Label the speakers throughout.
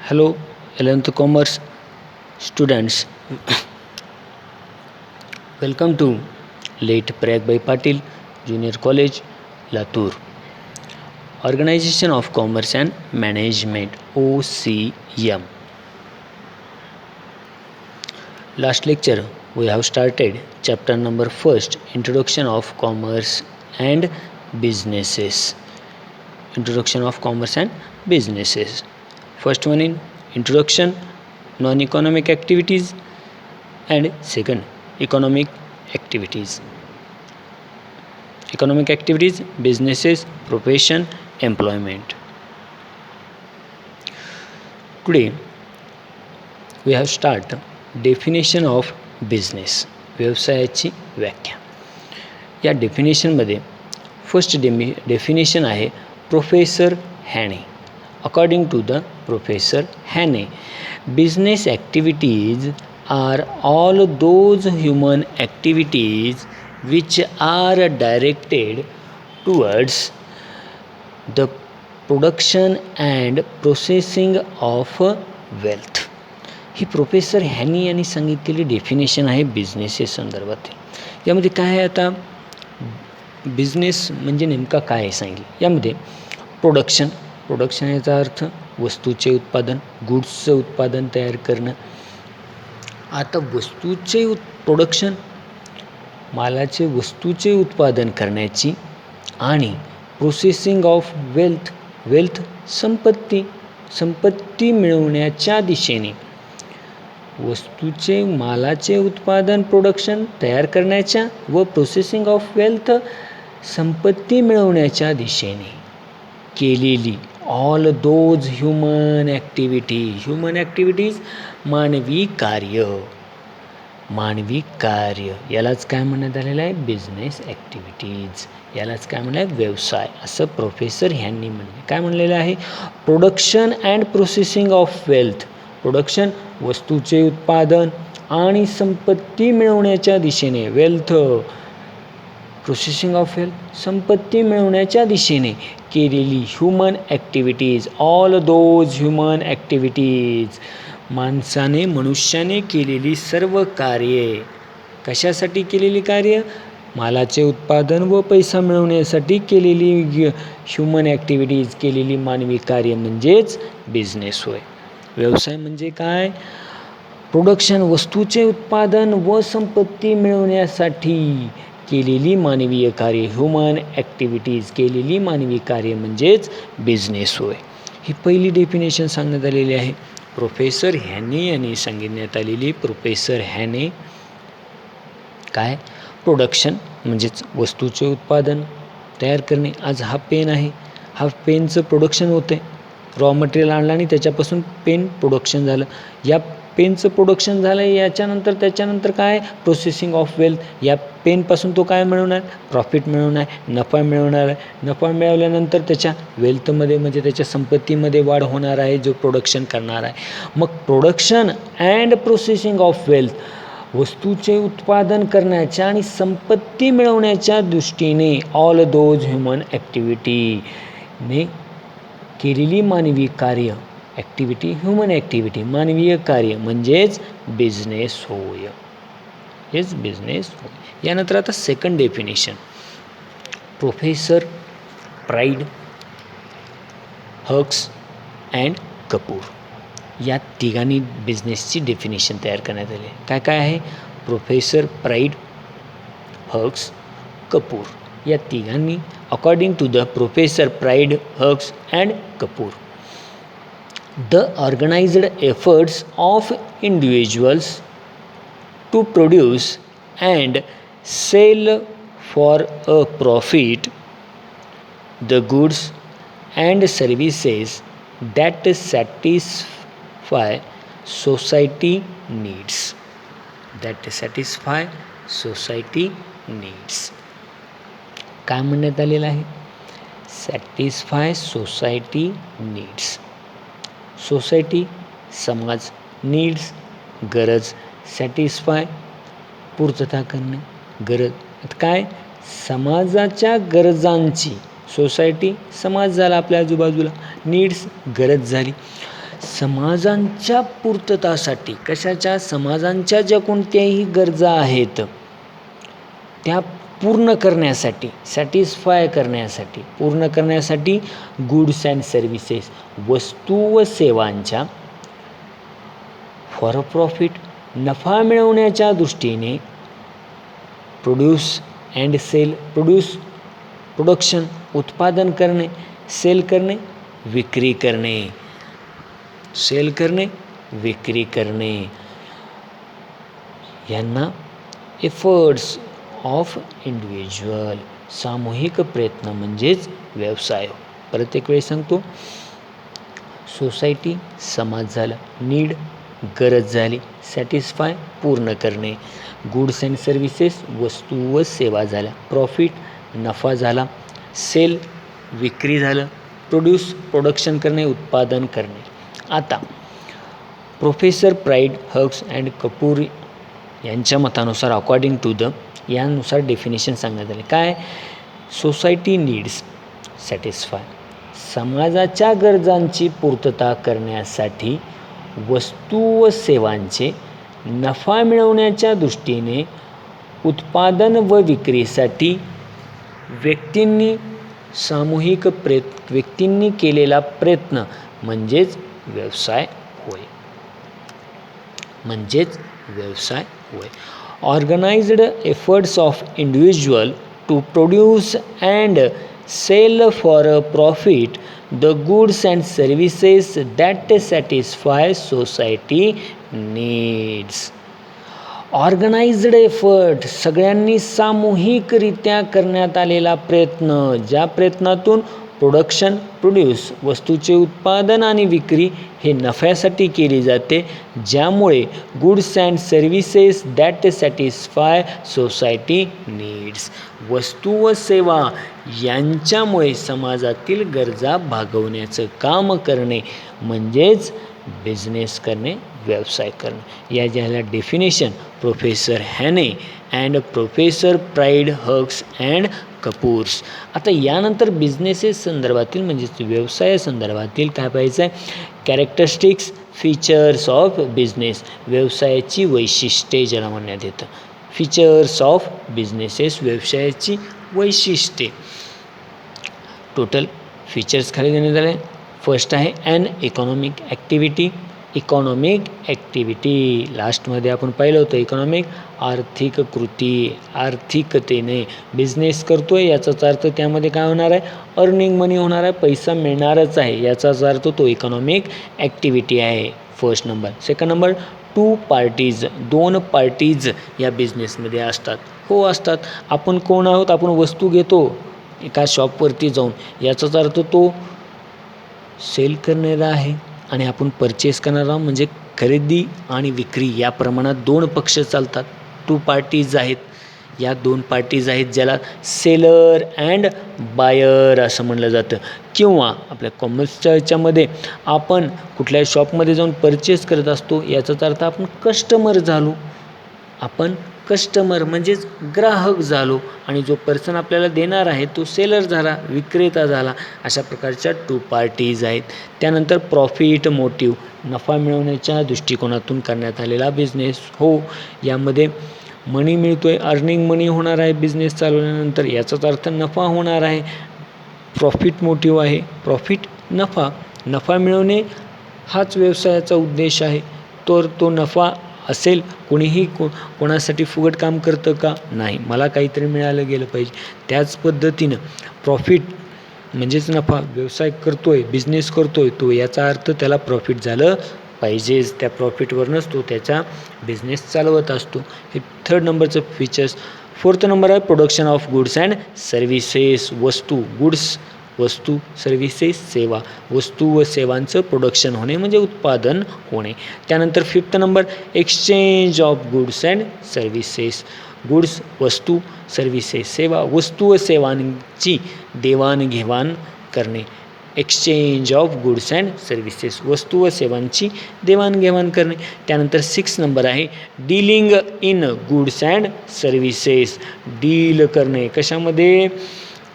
Speaker 1: Hello, 11th Commerce students. Welcome to Late Prag by Patil Junior College, Latur. Organization of Commerce and Management OCM. Last lecture we have started chapter number 1st, Introduction of Commerce and Businesses. Introduction of Commerce and Businesses. First one in introduction, non-economic activities, and second economic activities. Economic activities, businesses, profession, employment. Today we have start definition of business. व्यवसायाची व्याख्या. या डेफिनेशनमध्ये first definition आहे professor हॅने. According to the Professor Hane, business activities are all those human activities which are directed towards the production and processing of wealth. ही professor Haney यांनी सांगितलेली definition आहे businesses संदर्भातील. यामध्ये काय आहे, आता बिझनेस म्हणजे नेमका काय आहे सांगितलं. यामध्ये प्रोडक्शन याचा अर्थ वस्तूचे उत्पादन, गुड्सचं उत्पादन तयार करणं. आता वस्तूचे प्रोडक्शन, मालाचे वस्तूचे उत्पादन करण्याची, आणि प्रोसेसिंग ऑफ वेल्थ संपत्ती मिळवण्याच्या दिशेने. वस्तूचे मालाचे उत्पादन प्रोडक्शन तयार करण्याच्या व प्रोसेसिंग ऑफ वेल्थ संपत्ती मिळवण्याच्या दिशेने केलेली ऑल दोज ह्युमन ॲक्टिव्हिटीज मानवी कार्य यालाच काय म्हणण्यात आलेलं आहे, बिझनेस ॲक्टिव्हिटीज. यालाच काय म्हणलं आहे, व्यवसाय, असं प्रोफेसर ह्यांनी काय म्हणलेलं आहे. Production and processing of wealth. Production वस्तूचे उत्पादन आणि संपत्ती मिळवण्याच्या दिशेने, वेल्थ प्रोसेसिंग ऑफ वेल्थ संपत्ती मिळवण्याच्या दिशेने केलेली human activities, all those human activities. मनुष्याने केलेली सर्व कार्ये. कशासाठी केलेली कार्य? मालाचे उत्पादन व पैसा मिळवण्यासाठी केलेली ह्युमन ॲक्टिव्हिटीज, केलेली मानवी कार्य म्हणजेच बिझनेस होय. व्यवसाय म्हणजे काय? प्रोडक्शन वस्तूचे उत्पादन व संपत्ती मिळवण्यासाठी केलेली मानवीय कार्य, ह्युमन ॲक्टिव्हिटीज, केलेली मानवी कार्य म्हणजेच बिझनेस होय. ही पहिली डेफिनेशन सांगण्यात आलेली आहे. प्रोफेसर हॅने यांनी सांगण्यात आलेली. प्रोफेसर हॅने काय? प्रोडक्शन म्हणजेच वस्तूचे उत्पादन तयार करणे. आज हा पेन आहे, हा पेनचं प्रोडक्शन होतं आहे. रॉ मटेरियल आणलं आणि त्याच्यापासून पेन प्रोडक्शन झालं. या पेनचं प्रोडक्शन झालं आहे. त्याच्यानंतर काय? Processing of wealth. या पेनपासून तो काय मिळवणार? प्रॉफिट मिळवणार, नफा मिळवणार आहे. नफा मिळवल्यानंतर त्याच्या वेल्थमध्ये म्हणजे त्याच्या संपत्तीमध्ये वाढ होणार आहे, जो प्रोडक्शन करणार आहे. मग production and processing of wealth, वस्तूचे उत्पादन करण्याच्या आणि संपत्ती मिळवण्याच्या दृष्टीने ऑल दोज ह्युमन ॲक्टिव्हिटीने केलेली मानवी कार्य, ॲक्टिव्हिटी, ह्युमन ॲक्टिव्हिटी, मानवीय कार्य म्हणजेच बिझनेस होय. हेच बिझनेस होय. यानंतर आता second definition. Professor Pride, Hughes and Kapoor या तिघांनी बिझनेसची डेफिनेशन तयार करण्यात आली. काय आहे? प्रोफेसर प्राईड, हक्स, कपूर या तिघांनी according to the professor Pride, Hughes and Kapoor, the organized efforts of individuals to produce and sell for a profit the goods and services that satisfy society needs. काय म्हणण्यात आलेलं आहे? Satisfy society needs. सोसायटी समाज, needs गरज, satisfy पूर्तता करणे, गरज. काय? समाजाच्या गरजांची. सोसायटी समाज झाला आपल्या आजूबाजूला, नीड्स गरज झाली. समाजांच्या पूर्ततासाठी, कशाच्या, समाजांच्या ज्या कोणत्याही गरजा आहेत त्या पूर्ण करण्यासाठी, सॅटिस्फाय करण्यासाठी, पूर्ण करण्यासाठी गुड्स अँड सर्व्हिसेस, वस्तू व सेवांच्या फॉर प्रॉफिट, नफा मिळवण्याच्या दृष्टीने, प्रोड्यूस अँड सेल, प्रोडक्शन, उत्पादन करणे, सेल करणे, विक्री करणे, सेल करणे, विक्री करणे, यांना एफर्ट्स ऑफ इंडिव्हिज्युअल, सामूहिक प्रयत्न म्हणजेच व्यवसाय. परत एक वेळी सांगतो, सोसायटी समाज झाला, नीड गरज झाली, सॅटिस्फाय पूर्ण करणे, गुड्स अँड सर्व्हिसेस वस्तू व सेवा झाल्या, प्रॉफिट नफा झाला, सेल विक्री झालं, प्रोडक्शन करणे, उत्पादन करणे. आता professor Pride, Hughes and Kapoor यांच्या मतानुसार, अकॉर्डिंग टू द, यानुसार डेफिनेशन सांगण्यात आले. काय? सोसायटी नीड्स सॅटिस्फाय, समाजाच्या गरजांची पूर्तता करण्यासाठी वस्तू व सेवांचे नफा मिळवण्याच्या दृष्टीने उत्पादन व विक्रीसाठी व्यक्तींनी व्यक्तींनी केलेला प्रयत्न म्हणजेच व्यवसाय होय, म्हणजेच व्यवसाय होय. Organised efforts of individual to produce and sell for a profit the goods and services that satisfy society needs. Organised effort, सगळ्यांनी सामूहिकरित्या करण्यात आलेला प्रयत्न, ज्या प्रयत्नातून प्रोड्यूस वस्तूचे उत्पादन आणि विक्री हे नफ्यासाठी केली जाते, ज्यामुळे goods and services that satisfy society needs, वस्तू व सेवा यांच्यामुळे समाजातील गरजा भागवण्याचं काम करणे म्हणजेच बिझनेस करणे, व्यवसाय करणे. या ज्याला definition professor Haney and professor Pride, Hughes and Kapoors. आता यानंतर बिझनेसेस संदर्भातील म्हणजेच व्यवसाय संदर्भातील काय पाहायचं आहे? कॅरेक्टरिस्टिक्स, फीचर्स ऑफ बिझनेस, व्यवसायाची वैशिष्ट्ये ज्याला म्हणण्यात येतं. फीचर्स ऑफ बिझनेसेस, व्यवसायाची वैशिष्ट्ये. टोटल फीचर्स खाली देण्यात आले. फर्स्ट आहे an economic activity, economic activity लास्टमध्ये आपण पाहिलं होतं. इकॉनॉमिक आर्थिक कृती, आर्थिकतेने बिझनेस करतो आहे याचाच अर्थ त्यामध्ये काय होणार आहे? अर्निंग मनी होणार आहे, पैसा मिळणारच आहे याचाच अर्थ तो इकॉनॉमिक ॲक्टिव्हिटी आहे. First number. Second number, two parties, दोन पार्टीज या बिझनेसमध्ये असतात. हो असतात. आपण कोण आहोत? आपण वस्तू घेतो एका शॉपवरती जाऊन, याचाच अर्थ तो सेल करणारा आहे आणि आपण परचेस करणार आहोत, म्हणजे खरेदी आणि विक्री या प्रमाणात दोन पक्ष चालतात. टू पार्टीज आहेत. या दोन पार्टीज आहेत ज्याला सेलर अँड बायर असं म्हणलं जातं. किंवा आपल्या कॉमर्सच्या याच्यामध्ये आपण कुठल्या शॉपमध्ये जाऊन परचेस करत असतो, याचाच अर्थ आपण कस्टमर झालो. आपण कस्टमर म्हणजेच ग्राहक झालो आणि जो पर्सन आपल्याला देणार आहे तो सेलर झाला, विक्रेता झाला. अशा प्रकारच्या टू पार्टीज आहेत. त्यानंतर प्रॉफिट मोटिव्ह, नफा मिळवण्याच्या दृष्टिकोनातून करण्यात आलेला बिझनेस. हो, यामध्ये मनी मिळतो आहे, अर्निंग मनी होणार आहे बिझनेस चालवल्यानंतर, याचाच अर्थ नफा होणार आहे. प्रॉफिट मोटिव्ह आहे, प्रॉफिट नफा, नफा मिळवणे हाच व्यवसायाचा उद्देश आहे. तर तो नफा असेल, कोणीही कोणासाठी फुकट काम करतं का? नाही, मला काहीतरी मिळालं गेलं पाहिजे. त्याच पद्धतीनं प्रॉफिट म्हणजेच नफा, व्यवसाय करतो आहे, बिझनेस करतो आहे तो, याचा अर्थ त्याला प्रॉफिट झालं पाहिजेच. त्या प्रॉफिटवरनंच तो त्याचा बिझनेस चालवत असतो. हे थर्ड नंबरचं फीचर्स. फोर्थ नंबर आहे production of goods and services, वस्तू, सर्व्हिसेस, सेवा, वस्तू व सेवांचं प्रोडक्शन होणे म्हणजे उत्पादन होणे. त्यानंतर fifth number exchange of goods and services, goods वस्तू, सर्व्हिसेस सेवा, वस्तू व सेवांची देवाणघेवाण करणे. Exchange of goods and services, वस्तू व सेवांची देवाणघेवाण करणे. त्यानंतर 6 नंबर आहे dealing in goods and services, deal करणे कशामध्ये?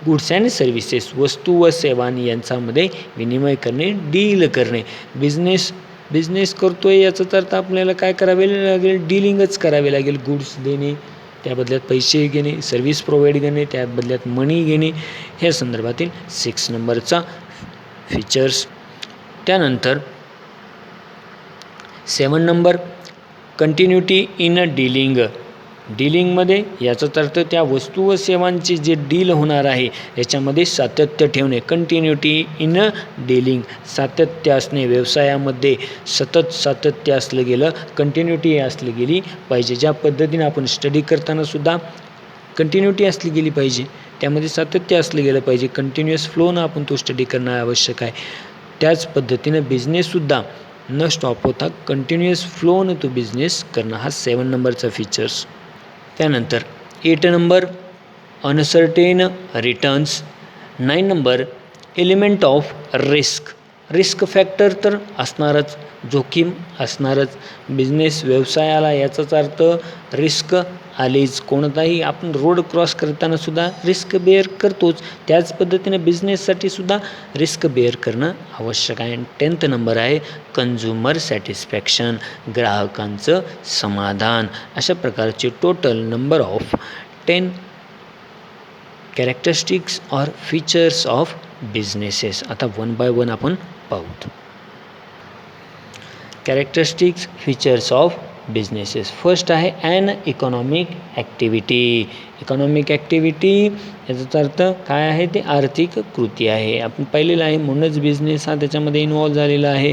Speaker 1: गुड्स अँड सर्व्हिसेस, वस्तू व सेवा यांच्यामध्ये विनिमय करणे, डील करणे. बिझनेस करतो आहे याचाच अर्थ आपल्याला काय करावे लागेल, डीलिंगच करावे लागेल. गुड्स देणे, त्या बदल्यात पैसे घेणे, सर्व्हिस प्रोव्हाइड करणे, त्या बदल्यात मनी घेणे, ह्या संदर्भातील 6 नंबरचा फीचर्स. त्यानंतर 7 नंबर कंटिन्युटी इन डीलिंग. डीलिंगमध्ये याचाच अर्थ त्या वस्तू व सेवांची जे डील होणार आहे याच्यामध्ये सातत्य ठेवणे. कंटिन्युटी इन डीलिंग, सातत्य असणे, व्यवसायामध्ये सतत सातत्य असलं गेलं, कंटिन्युटी असली गेली पाहिजे. ज्या पद्धतीने आपण स्टडी करताना सुद्धा कंटिन्युटी असली गेली पाहिजे, त्यामध्ये सातत्य असलं गेलं पाहिजे, कंटिन्युअस फ्लोनं आपण तो स्टडी करणं आवश्यक आहे. त्याच पद्धतीनं बिझनेससुद्धा न स्टॉप होता कंटिन्युअस फ्लोनं तो बिझनेस करणं, हा 7 नंबरचा फीचर्स. त्यानंतर 8 number uncertain returns. 9 number element of risk factor तर असणारच, जोखीम असणारच. बिझनेस व्यवसायाला याचाच अर्थ रिस्क आलीच. कोणताही आपण रोड क्रॉस करताना सुद्धा रिस्क बेअर करतोच, त्याच पद्धतीने बिझनेससाठी सुद्धा रिस्क बेअर करणं आवश्यक आहे. 10th नंबर आहे कन्झ्युमर सॅटिस्फॅक्शन, ग्राहकांचं समाधान. अशा प्रकारचे total number of 10 characteristics or features of businesses. आता वन बाय वन आपण पाहूत. Characteristics features of businesses. First आहे an economic activity. Economic activity याचा अर्थ काय आहे, ते आर्थिक कृती आहे. आपण पाहिलेलं आहे, म्हणूनच बिझनेस हा त्याच्यामध्ये इन्वॉल्व झालेला आहे.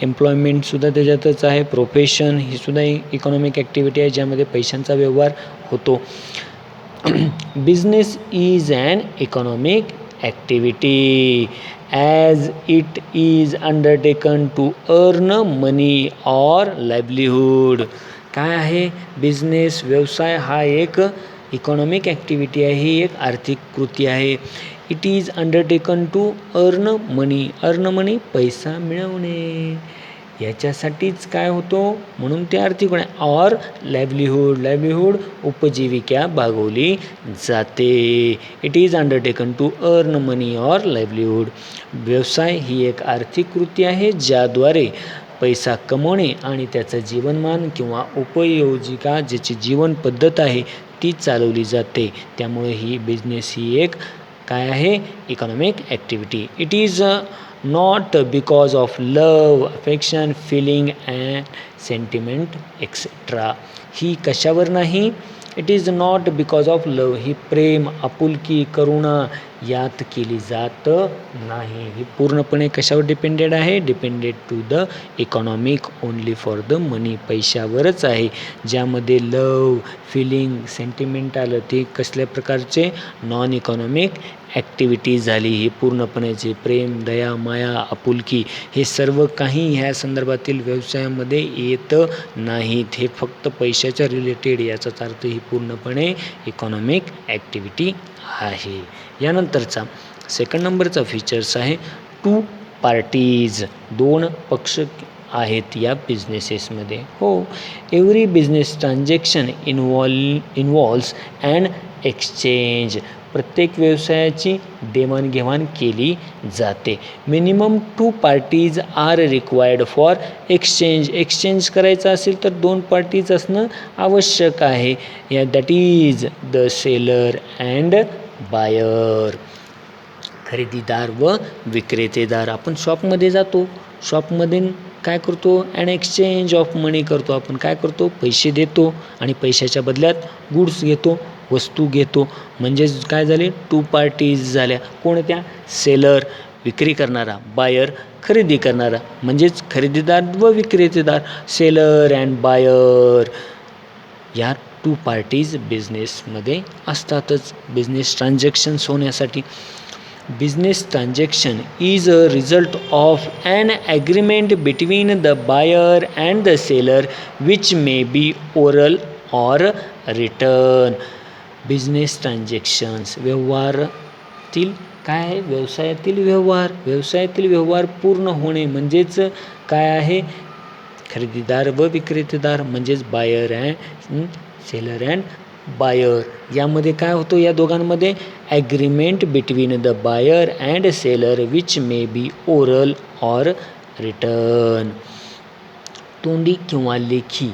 Speaker 1: एम्प्लॉयमेंटसुद्धा त्याच्यातच आहे. प्रोफेशन ही सुद्धा इकॉनॉमिक ॲक्टिव्हिटी आहे, ज्यामध्ये पैशांचा व्यवहार होतो. Business is an economic activity as it is undertaken to earn money or livelihood. काय आहे, बिझनेस व्यवसाय हा एक इकॉनॉमिक ॲक्टिव्हिटी आहे, ही एक आर्थिक कृती आहे. It is undertaken to earn money पैसा मिळवणे, याच्यासाठीच काय होतो, म्हणून ते आर्थिक होणे. ऑर लाईव्हलीहूड उपजीविका भागवली जाते. It is undertaken to earn money or livelihood. व्यवसाय ही एक आर्थिक कृती आहे, ज्याद्वारे पैसा कमवणे आणि त्याचं जीवनमान किंवा उपयोजिका ज्याची जीवन पद्धत आहे ती चालवली जाते. त्यामुळे ही बिझनेस ही एक काय आहे, economic activity. It is not because of love, affection, feeling and sentiment etcetera. ही कशावर नाही, it is not because of love, ही प्रेम, आपुलकी, करुणा यात केली जात नाही. ही पूर्णपणे कशावर डिपेंडेड आहे, depended to the economic only for the money, पैशावरच आहे. ज्यामध्ये लव, फिलिंग, सेंटिमेंट आलं ते कसल्या प्रकारचे, नॉन इकॉनॉमिक ॲक्टिव्हिटी झाली. ही पूर्णपणे जे प्रेम, दया, माया, आपुलकी हे सर्व काही ह्या संदर्भातील व्यवसायामध्ये येत नाहीत. हे फक्त पैशाच्या रिलेटेड, याचाच अर्थ ही पूर्णपणे इकॉनॉमिक ॲक्टिव्हिटी आहे. यानंतरचा 2nd नंबरचा फीचर्स आहे टू पार्टीज. 2 पक्ष आहेत या बिझनेसेसमध्ये. हो, every business transaction involves and exchange. प्रत्येक व्यवसायाची देवाणघेवाण केली जाते. Minimum 2 parties are required for exchange करायचं असेल तर 2 पार्टीज असणं आवश्यक आहे. या that is the seller and buyer. खरेदीदार व विक्रेतेदार. आपण शॉपमध्ये जातो, शॉपमध्ये काय करतो, अँड एक्सचेंज ऑफ मनी करतो. आपण काय करतो, पैसे देतो आणि पैशाच्या बदल्यात गुड्स घेतो, वस्तू घेतो. म्हणजेच काय झाले, 2 पार्टीज झाल्या. कोणत्या, सेलर विक्री करणारा, बायर खरेदी करणारा. म्हणजेच खरेदीदार व विक्रेतेदार, सेलर अँड बायर, या 2 पार्टीज बिझनेसमध्ये असतातच. बिझनेस ट्रान्झॅक्शन्स होण्यासाठी. Business transaction is a result of an agreement between the buyer and the seller which may be oral or written. Business transactions व्यवहारातील काय आहे, व्यवसायातील व्यवहार पूर्ण होणे म्हणजेच काय आहे, खरेदीदार व विक्रेतेदार म्हणजेच buyer and seller and buyer. यामध्ये काय होतं या दोघांमध्ये? Agreement between the buyer and seller which may be oral or written. तोंडी किंवा लेखी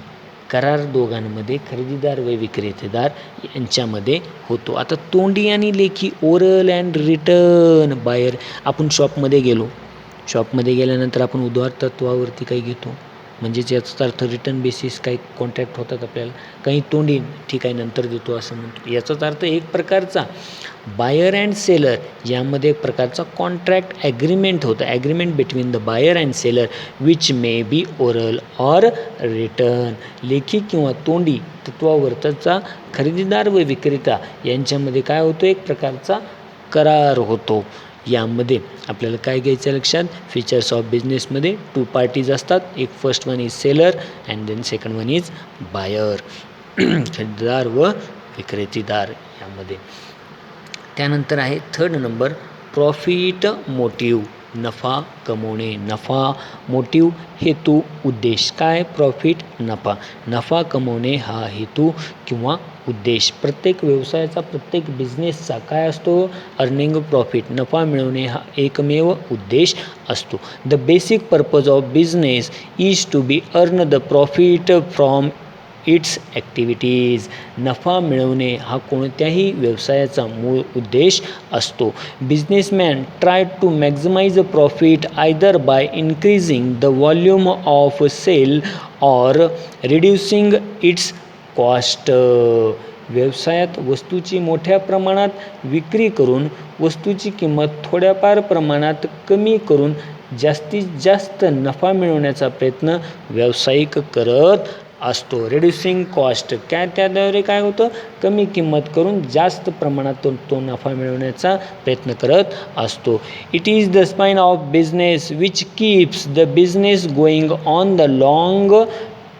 Speaker 1: करार दोघांमध्ये खरेदीदार व विक्रेतेदार यांच्यामध्ये होतो. आता तोंडी आणि लेखी ओरल अँड रिटर्न. बायर आपण शॉपमध्ये गेल्यानंतर आपण उधार तत्वावरती काही घेतो, म्हणजेच याचा अर्थ रिटर्न बेसिस काही कॉन्ट्रॅक्ट होतात आपल्याला, काही तोंडी ठीक आहे नंतर देतो असं म्हणतो. याचाच अर्थ एक प्रकारचा बायर अँड सेलर यामध्ये एक प्रकारचा कॉन्ट्रॅक्ट ॲग्रीमेंट होतं. Agreement between the buyer and seller which may be oral or written. लेखी किंवा तोंडी तत्वावरचा खरेदीदार व विक्रेता यांच्यामध्ये काय होतो? एक प्रकारचा करार होतो. यामध्ये आपल्याला काय घ्यायचं लक्षात? फीचर्स ऑफ बिझनेसमध्ये 2 पार्टीज असतात. एक first one is seller and then second one is buyer. खरेदीदार व विक्रेतेदार यामध्ये. त्यानंतर आहे थर्ड नंबर प्रॉफिट मोटिव्ह. नफा कमवणे. नफा मोटिव्ह हेतू उद्देश. काय? प्रॉफिट नफा. नफा कमवणे हा हेतू किंवा उद्देश. प्रत्येक व्यवसायाचा प्रत्येक बिझनेसचा काय असतो? Earning profit. नफा मिळवणे हा एकमेव उद्देश असतो. The basic purpose of business is to be earn the profit from its activities. नफा मिळवणे हा कोणत्याही व्यवसायाचा मूळ उद्देश असतो. Businessman try to maximise profit either by increasing the volume of sale or reducing its cost. व्यवसायात वस्तूची मोठ्या प्रमाणात विक्री करून वस्तूची किंमत थोड्याफार प्रमाणात कमी करून जास्तीत जास्त नफा मिळवण्याचा प्रयत्न व्यावसायिक करत असतो. रिड्युसिंग कॉस्ट काय? त्याद्वारे काय होतं? कमी किंमत करून जास्त प्रमाणात तो नफा मिळवण्याचा प्रयत्न करत असतो. It is the spine of business which keeps the business going on the long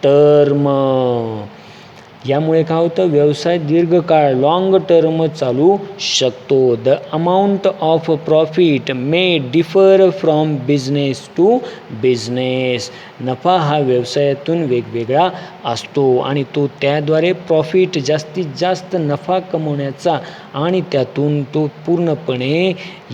Speaker 1: term. यामुळे काय होतं? व्यवसाय दीर्घकाळ लाँग टर्म चालू शकतो. The amount of profit may differ from business to business. नफा हा व्यवसायातून वेगवेगळा असतो आणि तो त्याद्वारे प्रॉफिट जास्तीत जास्त नफा कमवण्याचा आणि त्यातून तो पूर्णपणे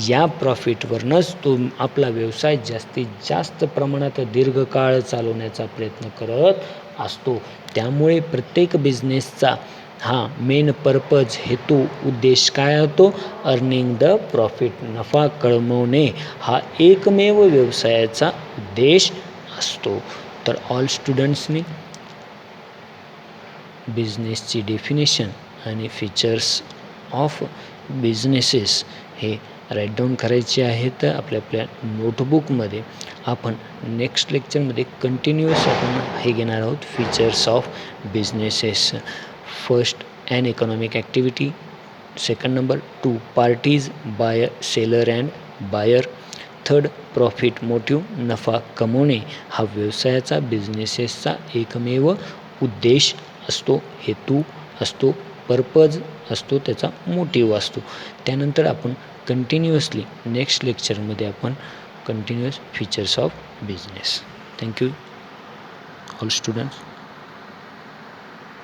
Speaker 1: या प्रॉफिटवरनंच तो आपला व्यवसाय जास्तीत जास्त प्रमाणात दीर्घकाळ चालवण्याचा प्रयत्न करत असतो. त्यामुळे प्रत्येक बिझनेसचा हा मेन पर्पज हेतू उद्देश काय होतो? Earning the profit. नफा कमवणे हा एकमेव व्यवसायाचा उद्देश असतो. तर ऑल स्टुडंट्सनी बिझनेसची डेफिनेशन आणि फीचर्स ऑफ बिझनेसेस हे राईट डाऊन करायचे आहेत आपल्या नोटबुकमध्ये. आपण नेक्स्ट लेक्चरमध्ये कंटिन्युअस आपण हे घेणार आहोत features of businesses. First an economic activity. Second number 2 parties buyer seller and buyer. Third profit motive. नफा कमवणे हा व्यवसायाचा बिझनेसेसचा एकमेव उद्देश असतो, हेतू असतो, पर्पज असतो, त्याचा मोटिव्ह असतो. त्यानंतर आपण कंटिन्युअसली नेक्स्ट लेक्चरमध्ये आपण continuous features of business. Thank you all students.